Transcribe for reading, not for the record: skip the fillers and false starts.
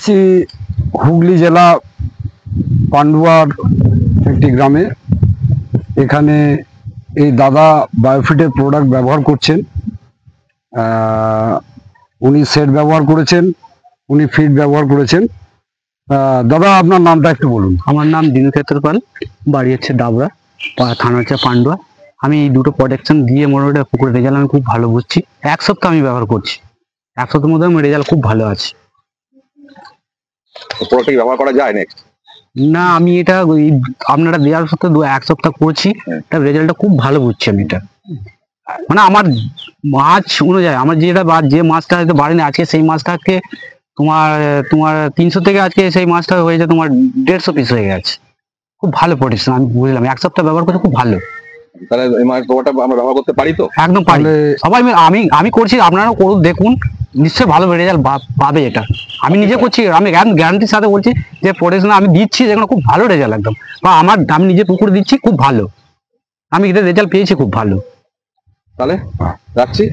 এসেছি হুগলি জেলা পান্ডুয়ার একটি গ্রামে। এখানে এই দাদা বায়োফিটের প্রোডাক্ট ব্যবহার করছেন। উনি সেট ব্যবহার করেছেন, উনি ফিড ব্যবহার করেছেন। দাদা আপনার নামটা একটু বলুন। আমার নাম দিনুক্ষেত্র পাল, বাড়ি হচ্ছে ডাবরা, থানা হচ্ছে পান্ডুয়া। আমি এই দুটো প্রোটেকশন দিয়ে মোটামুটি পুকুরের রেজাল্ট আমি খুব ভালো বুঝছি। 1 সপ্তাহ আমি ব্যবহার করছি, 1 সপ্তাহের মধ্যে আমার রেজাল্ট খুব ভালো আছে। প্রোডাক্ট ব্যবহার করা যায় নেক্সট? না, আমি এটা আপনারা দেওয়ার সাথে 1 সপ্তাহ করছি, এটা রেজাল্টটা খুব ভালো বুঝছি আমি। এটা মানে আমার মাছ অনুযায়ী আমার যে মাছটা হয়তো বাড়েনি আজকে, সেই মাছটাকে তোমার তোমার 300 থেকে আজকে সেই মাছটা হয়েছে তোমার 150 পিস হয়ে গেছে। খুব ভালো প্রোটেকশন আমি বুঝলাম, 1 সপ্তাহ ব্যবহার করতে খুব ভালো। তাহলে এই মাছ প্রোডাক্টটা আমরা ব্যবহার করতে পারি তো? একদম পারি, সবাই আমি করছি, আপনারাও করুন, দেখুন, নিশ্চয়ই ভালো রেজাল্ট পাবে। এটা আমি নিজে করছি, আমি গ্যারান্টির সাথে বলছি যে প্রোটেকশন আমি দিচ্ছি, যেগুলো খুব ভালো রেজাল্ট একদম। বা আমি নিজে পুকুরে দিচ্ছি, খুব ভালো, আমি এটার রেজাল্ট পেয়েছি খুব ভালো। তাহলে রাখছি।